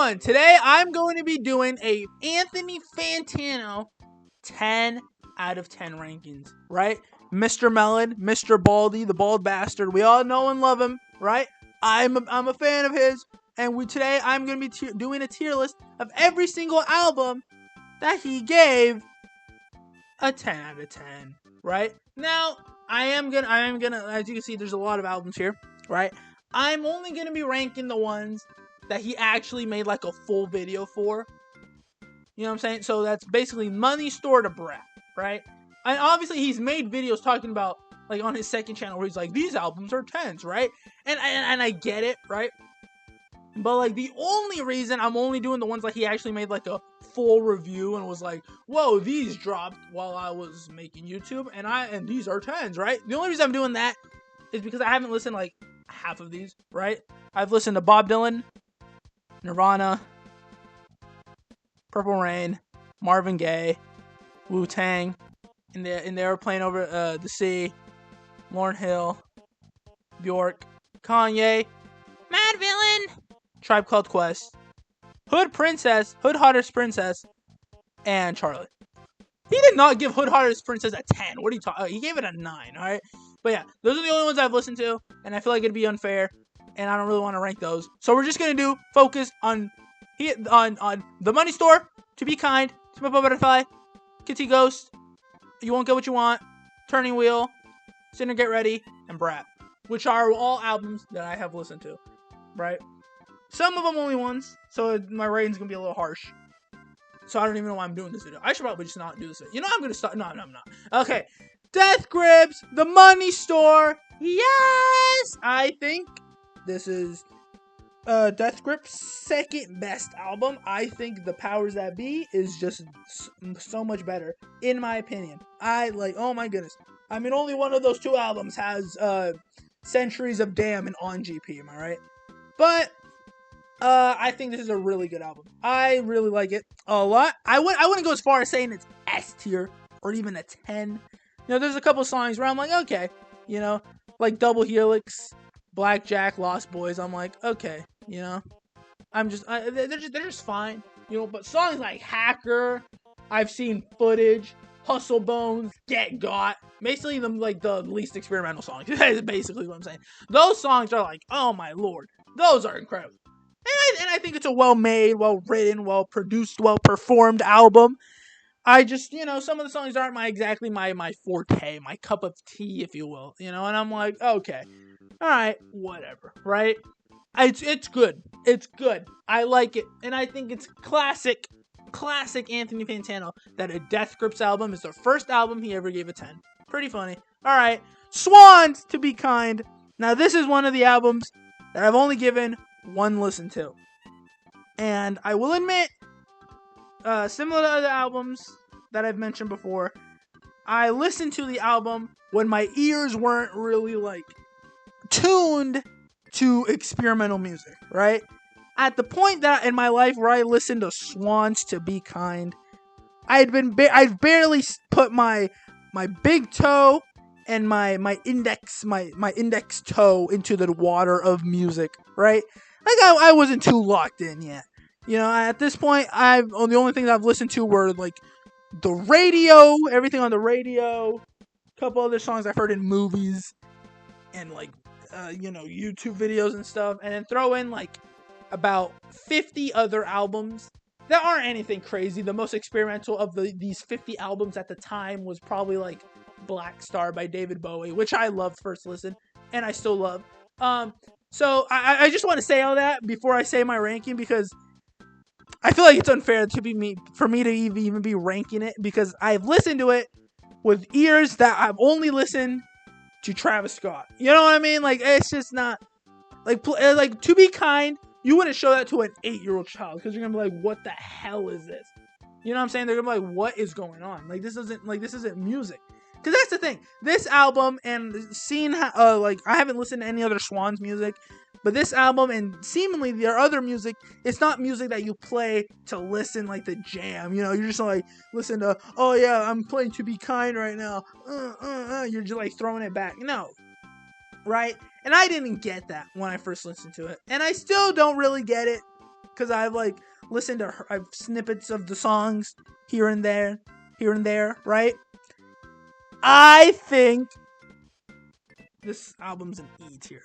everyone, today I'm going to be doing a Anthony Fantano 10 out of 10 rankings, right? Mr. Melon, Mr. Baldy, the bald bastard, we all know and love him, right? I'm a fan of his, and today I'm going to be doing a tier list of every single album that he gave a 10 out of 10, right? Now, I am gonna, as you can see, there's a lot of albums here, right? I'm only gonna be ranking the ones that he actually made like a full video for. You know what I'm saying? So that's basically Money Store to Brat, right? And obviously he's made videos talking about, like, on his second channel where he's like, these albums are 10s, right? And I get it, right? But, like, the only reason I'm only doing the ones like he actually made like a full review and was like, whoa, these dropped while I was making YouTube and these are 10s, right? The only reason I'm doing that is because I haven't listened like half of these, right? I've listened to Bob Dylan, Nirvana, Purple Rain, Marvin Gaye, Wu-Tang, in the Airplane Over the Sea, Lauryn Hill, Bjork, Kanye, Madvillain, Tribe Called Quest, Hood Hottest Princess, and Charlotte. He did not give Hood Hottest Princess a 10. What are you talking? He gave it a 9, alright? But yeah, those are the only ones I've listened to, and I feel like it'd be unfair, and I don't really want to rank those. So we're just gonna focus on The Money Store, To Be Kind, To My Butterfly, Kitty Ghost, You Won't Get What You Want, Turning Wheel, Sinner Get Ready, and Brat, which are all albums that I have listened to, right? Some of them only once, so my rating's gonna be a little harsh. So I don't even know why I'm doing this video. I should probably just not do this video. You know, I'm gonna start. No, I'm not. Okay. Death Grips, The Money Store. Yes! I think this is Death Grip's second best album. I think The Powers That Be is just so much better, in my opinion. Oh my goodness. I mean, only one of those two albums has Centuries of Damn and On GP, am I right? But I think this is a really good album. I really like it a lot. I wouldn't go as far as saying it's S tier or even a 10. You know, there's a couple songs where I'm like, okay, you know, like Double Helix, Blackjack, Lost Boys. I'm like, okay, you know, they're just fine, you know. But songs like Hacker, I've Seen Footage, Hustle Bones, Get Got, basically the least experimental songs. That is basically what I'm saying. Those songs are like, oh my lord, those are incredible. And I think it's a well-made, well-written, well-produced, well-performed album. I just, you know, some of the songs aren't exactly my forte, my cup of tea, if you will, you know, and I'm like, okay, all right, whatever, right? It's good. It's good. I like it, and I think it's classic Anthony Fantano that a Death Grips album is the first album he ever gave a 10. Pretty funny. All right, Swans, To Be Kind. Now, this is one of the albums that I've only given one listen to, and I will admit, similar to other albums that I've mentioned before, I listened to the album when my ears weren't really like tuned to experimental music, right? At the point that in my life where I listened to Swans, To Be Kind, I'd barely put my big toe and my index toe into the water of music, right? Like, I wasn't too locked in yet. You know, at this point, the only things I've listened to were, like, the radio, everything on the radio, a couple other songs I've heard in movies, and, like, you know, YouTube videos and stuff, and then throw in, like, about 50 other albums that aren't anything crazy. The most experimental of these 50 albums at the time was probably, like, Black Star by David Bowie, which I loved first listen, and I still love. So I just want to say all that before I say my ranking, because I feel like it's unfair for me to even be ranking it, because I've listened to it with ears that I've only listened to Travis Scott. You know what I mean? Like, it's just not like To Be Kind. You wouldn't show that to an 8-year-old child, because you're gonna be like, what the hell is this? You know what I'm saying? They're gonna be like, what is going on? Like, this isn't music. Because that's the thing. This album, and seeing how, like, I haven't listened to any other Swans music, but this album and seemingly their other music, it's not music that you play to listen like the jam. You know, you're just like, listen to, oh yeah, I'm playing To Be Kind right now. You're just like throwing it back. No. Right? And I didn't get that when I first listened to it. And I still don't really get it because I've like listened to I've snippets of the songs here and there, right? I think this album's an E tier.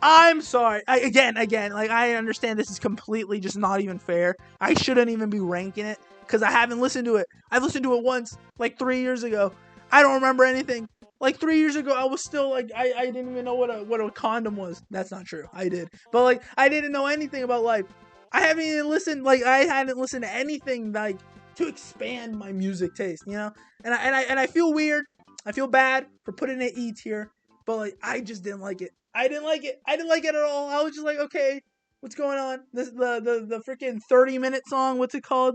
I'm sorry. Again, like I understand this is completely just not even fair. I shouldn't even be ranking it because I haven't listened to it. I've listened to it once, like 3 years ago. I don't remember anything. Like 3 years ago, I was still like I didn't even know what a condom was. That's not true. I did, but like I didn't know anything about life. I haven't even listened. Like I hadn't listened to anything like to expand my music taste. You know, and I feel weird. I feel bad for putting it E tier, but like I just didn't like it. I didn't like it. I didn't like it at all. I was just like, okay, what's going on? This the freaking 30-minute song. What's it called?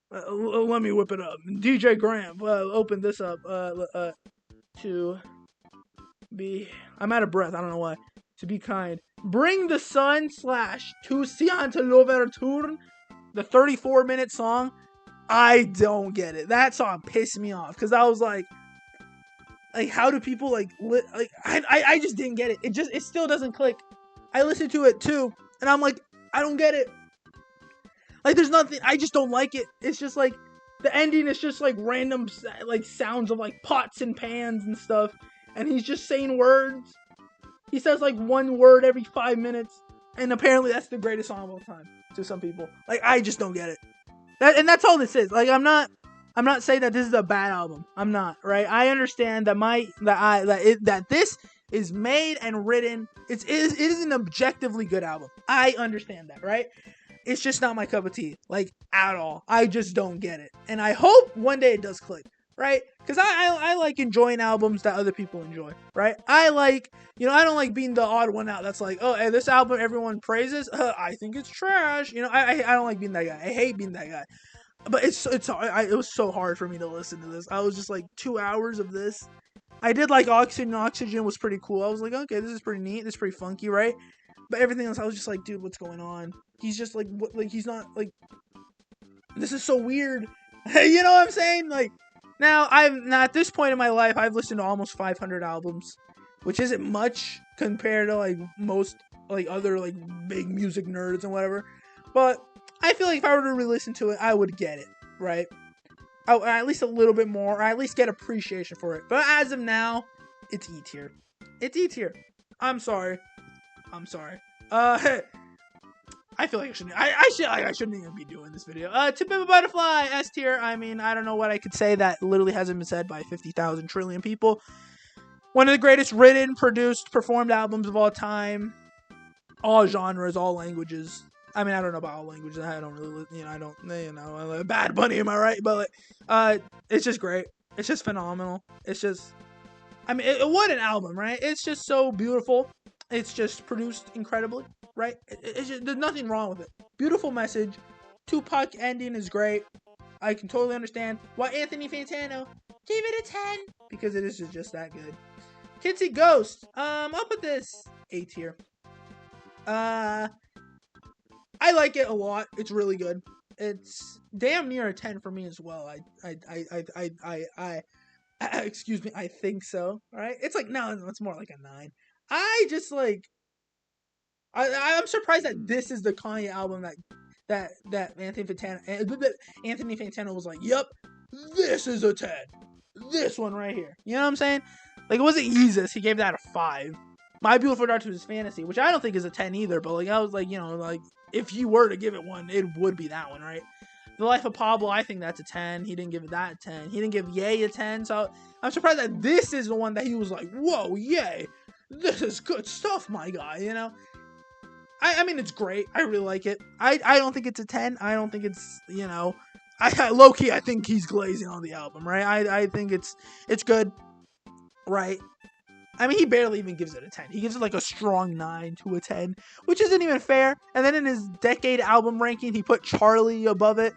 Let me whip it up. DJ Graham, open this up. To be, I'm out of breath. I don't know why. To be kind. Bring the sun / Tu siante l'ouverture. The 34-minute song. I don't get it. That song pissed me off because I was like, how do people like I just didn't get it. It still doesn't click. I listened to it too, and I'm like, I don't get it. Like there's nothing. I just don't like it. It's just like the ending is just like random like sounds of like pots and pans and stuff, and he's just saying words. He says like one word every 5 minutes, and apparently that's the greatest song of all time to some people. Like I just don't get it. And that's all this is. Like I'm not saying that this is a bad album. I'm not, right? I understand that this is made and written. It is an objectively good album. I understand that, right? It's just not my cup of tea, like at all. I just don't get it, and I hope one day it does click, right? Because I like enjoying albums that other people enjoy, right? I like, I don't like being the odd one out. That's like, oh, hey, this album everyone praises. I think it's trash. I don't like being that guy. I hate being that guy. But it was so hard for me to listen to this. I was just like 2 hours of this. I did like Oxygen. Oxygen was pretty cool. I was like, okay, this is pretty neat. This is pretty funky, right? But everything else, I was just like, dude, what's going on? He's just like, what? Like he's not like. This is so weird. You know what I'm saying? Like, now at this point in my life, I've listened to almost 500 albums, which isn't much compared to like most like other like big music nerds and whatever. But I feel like if I were to re-listen to it, I would get it, right? At least a little bit more, or at least get appreciation for it. But as of now, it's E tier. It's E tier. I'm sorry. I feel like I shouldn't even be doing this video. To Pimp a Butterfly, S tier. I mean, I don't know what I could say that literally hasn't been said by 50,000 trillion people. One of the greatest written, produced, performed albums of all time. All genres, all languages. I mean, I don't know about all languages. I don't really, Bad Bunny, am I right? But it's just great. It's just phenomenal. It's just, I mean, what an album, right? It's just so beautiful. It's just produced incredibly, right? It's just, there's nothing wrong with it. Beautiful message. Tupac ending is great. I can totally understand why Anthony Fantano gave it a 10 because it is just that good. Kitsy Ghost. I'll put this A tier. I like it a lot. It's really good. It's damn near a 10 for me as well. I excuse me. I think so. All right. It's like, no, it's more like a 9. I just like, I'm surprised that this is the Kanye album that Anthony Fantano was like, yep, this is a 10. This one right here. You know what I'm saying? Like, it wasn't Yeezus. He gave that a 5. My Beautiful Dark Twisted Fantasy, which I don't think is a 10 either, but like I was like, like if you were to give it one, it would be that one, right? The Life of Pablo, I think that's a 10. He didn't give it that a 10. He didn't give Ye a 10, so I'm surprised that this is the one that he was like, whoa, Ye, this is good stuff, my guy, I mean, it's great. I really like it. I don't think it's a 10. I don't think it's, low-key, I think he's glazing on the album, right? I think it's good, right? I mean, he barely even gives it a 10. He gives it like a strong 9 to a 10, which isn't even fair. And then in his decade album ranking, he put Charlie above it.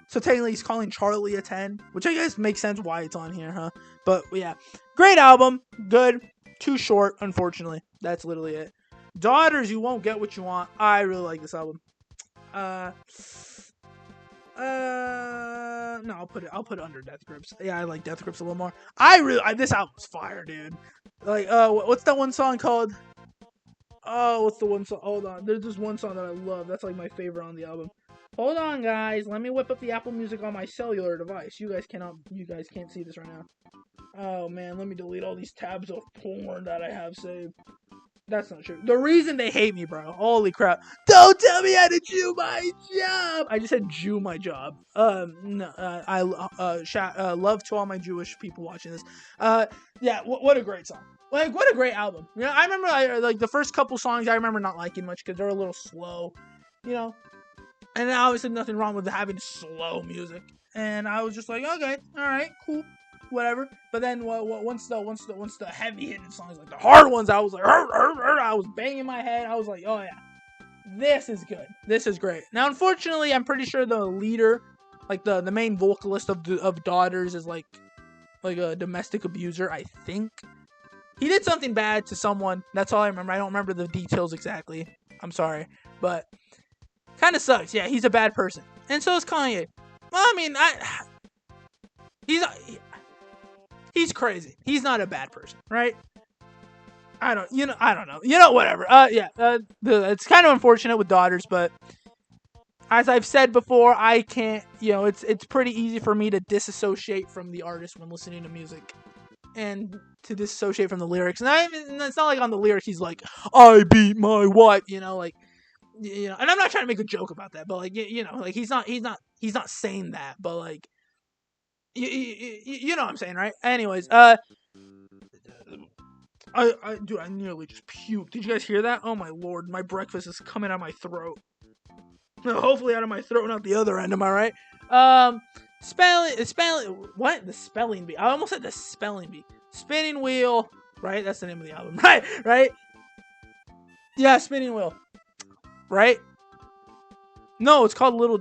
So technically he's calling Charlie a 10, which I guess makes sense why it's on here, huh? But yeah, great album. Good. Too short, unfortunately. That's literally it. Daughters, You Won't Get What You Want. I really like this album. No, I'll put it under Death Grips. Yeah, I like Death Grips a little more. This album's fire, dude. Like, what's that one song called? Oh, what's the one song? Hold on. There's this one song that I love. That's like my favorite on the album. Hold on, guys. Let me whip up the Apple Music on my cellular device. You guys can't see this right now. Oh man, let me delete all these tabs of porn that I have saved. That's not true. The reason they hate me, bro. Holy crap. Don't tell me how to do my job. I just said Jew my job. No, love to all my Jewish people watching this. Yeah, what a great song. Like, what a great album. You know, I remember, like, the first couple songs I remember not liking much because they're a little slow, you know. And obviously nothing wrong with having slow music. And I was just like, okay, all right, cool, whatever. But then once the heavy hitting songs, like the hard ones, I was like, I was banging my head. I was like, oh yeah, this is good. This is great. Now, unfortunately, I'm pretty sure the leader, like the main vocalist of Daughters, is like a domestic abuser. I think he did something bad to someone. That's all I remember. I don't remember the details exactly. I'm sorry, but kind of sucks. Yeah, he's a bad person, and so is Kanye. Well, I mean, he's crazy. He's not a bad person, right? I don't know. Whatever. It's kind of unfortunate with Daughters, but as I've said before, I can't. It's pretty easy for me to disassociate from the artist when listening to music, and to disassociate from the lyrics. And it's not like on the lyrics he's like, "I beat my wife," like. And I'm not trying to make a joke about that, but like, like he's not saying that, but like, you know what I'm saying, right? Anyways, dude, I nearly just puked. Did you guys hear that? Oh my lord, my breakfast is coming out of my throat. Hopefully out of my throat, not the other end. Am I right? Spelling. What? The spelling bee. I almost said the spelling bee. Spinning wheel. Right? That's the name of the album. Right? Yeah, spinning wheel. Right? No, it's called Little.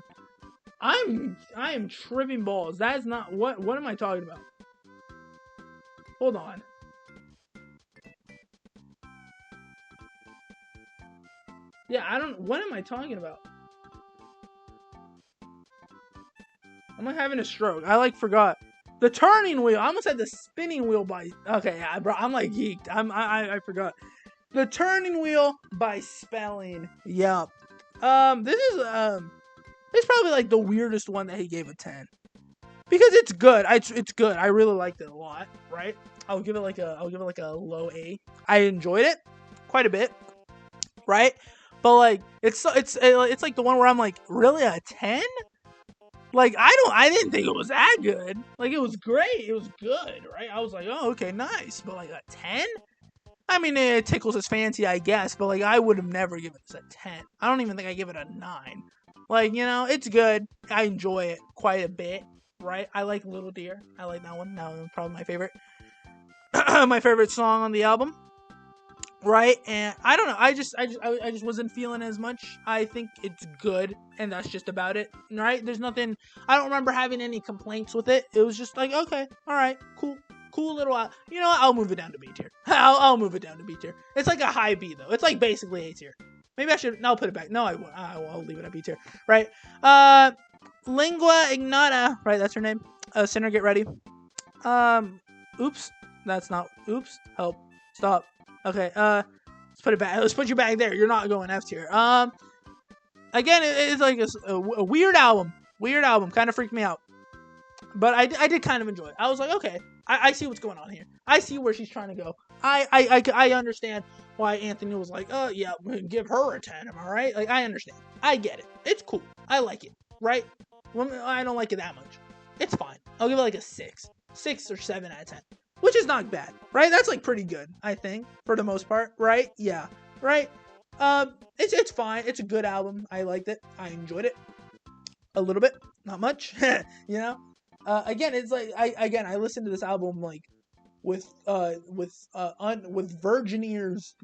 I am tripping balls. That is not what am I talking about? Hold on. Yeah, what am I talking about? I'm like having a stroke. I forgot. The turning wheel. I almost had the spinning wheel by. Okay, yeah, bro. I'm like geeked. I forgot. The turning wheel by Spelling. Yup. This is probably like the weirdest one that he gave a 10. Because it's good. It's good. I really liked it a lot, right? I'll give it like a low A. I enjoyed it quite a bit, right? But like it's like the one where I'm like, really, a 10? Like I didn't think it was that good. Like it was great. It was good, right? I was like, oh, okay, nice. But like a 10? I mean, it tickles his fancy, I guess, but like I would have never given this a 10. I don't even think I give it a 9. Like, it's good. I enjoy it quite a bit, right? I like Little Deer. I like that one. That one's probably my favorite. My favorite song on the album, right? And I don't know. I just wasn't feeling as much. I think it's good, and that's just about it, right? There's nothing. I don't remember having any complaints with it. It was just like, okay, all right, cool little. You know what? I'll move it down to B tier. I'll move it down to B tier. It's like a high B though. It's like basically A tier. Maybe I should. No, I'll put it back. No, I won't. I'll leave it at B tier. Right. Lingua Ignota. Right. That's her name. Sinner, get ready. Oops. That's not. Oops. Help. Stop. Okay. Let's put it back. Let's put you back there. You're not going F tier. Again, it's like a weird album. Weird album. Kind of freaked me out. But I did kind of enjoy it. I was like, okay, I see what's going on here. I see where she's trying to go. I understand why Anthony was like, oh, yeah, give her a 10, am I right? Like, I understand. I get it. It's cool. I like it, right? Well, I don't like it that much. It's fine. I'll give it like a 6. 6 or 7 out of 10. Which is not bad, right? That's like pretty good, I think, for the most part, right? Yeah, right? It's fine. It's a good album. I liked it. I enjoyed it. A little bit. Not much. Again, it's like I listened to this album like with virgin ears,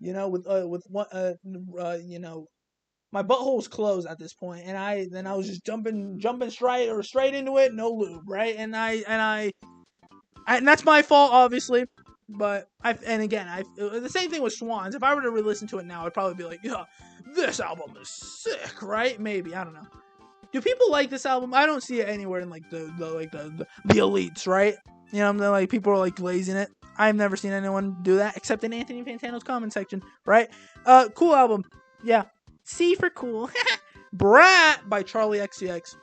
my butthole's closed at this point, and I was just jumping straight into it, no lube, right? And that's my fault, obviously. But the same thing with Swans. If I were to re-listen to it now, I'd probably be like, yeah, this album is sick, right? Maybe, I don't know. Do people like this album? I don't see it anywhere in like the elites, right? Like people are like glazing it. I've never seen anyone do that except in Anthony Fantano's comment section, right? Cool album. Yeah. C for cool. Brat by Charlie XCX.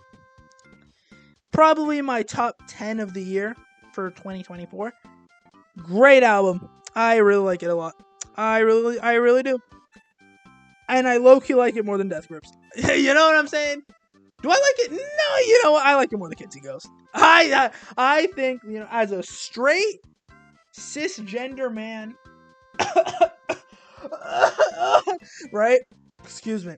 Probably my top 10 of the year for 2024. Great album. I really like it a lot. I really do. And I low-key like it more than Death Grips. You know what I'm saying? Do I like it? No, you know what? I like it more than Kitsy Ghost. I think, as a straight cisgender man, right? Excuse me.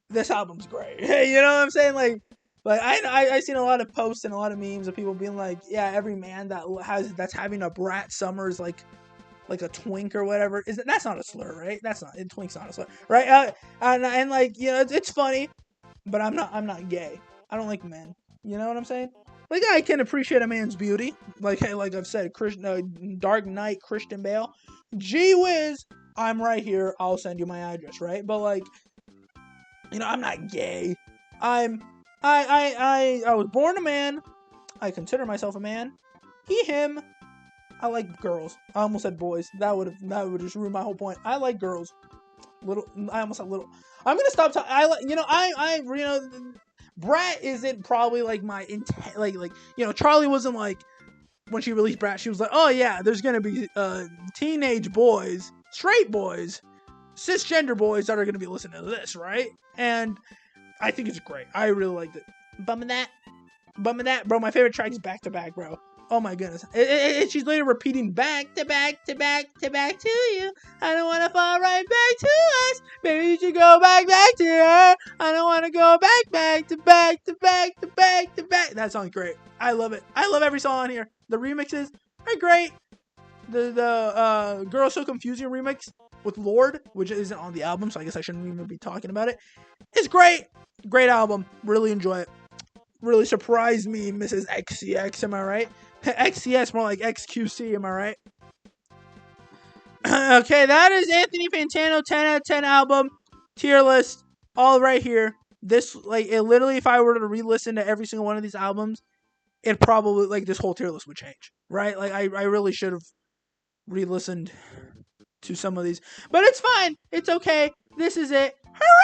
This album's great. You know what I'm saying? Like I seen a lot of posts and a lot of memes of people being like, yeah, every man that's having a brat summer is like a twink or whatever. That's not a slur, right? Twink's not a slur, right? And like, it's funny, but I'm not gay. I don't like men. You know what I'm saying? Like, I can appreciate a man's beauty. Like I've said, Dark Knight, Christian Bale. Gee whiz, I'm right here. I'll send you my address, right? But like, I'm not gay. I was born a man. I consider myself a man. He, him. I like girls. I almost said boys. That would just ruin my whole point. I like girls. I almost said little. I'm gonna stop talking. Brat isn't probably like my intent. Charlie wasn't like, when she released Brat, she was like, oh yeah, there's gonna be teenage boys, straight boys, cisgender boys that are gonna be listening to this, right? And I think it's great. I really liked it. Bumming that, bro. My favorite track is Back to Back, bro. Oh my goodness. She's later repeating back to back to back to back to you. I don't want to fall right back to us. Maybe you should go back to her. I don't want to go back to back to back to back to back. That song's great. I love it. I love every song on here. The remixes are great. The Girl So Confusing remix with Lorde, which isn't on the album, so I guess I shouldn't even be talking about it. It's great. Great album. Really enjoy it. Really surprised me, Mrs. XCX, am I right? XCS, more like XQC, am I right? Okay, that is Anthony Fantano 10 out of 10 album tier list, all right here. This, literally, if I were to re-listen to every single one of these albums, it probably, this whole tier list would change, right? I really should have re-listened to some of these, but it's fine. It's okay. This is it. Hooray!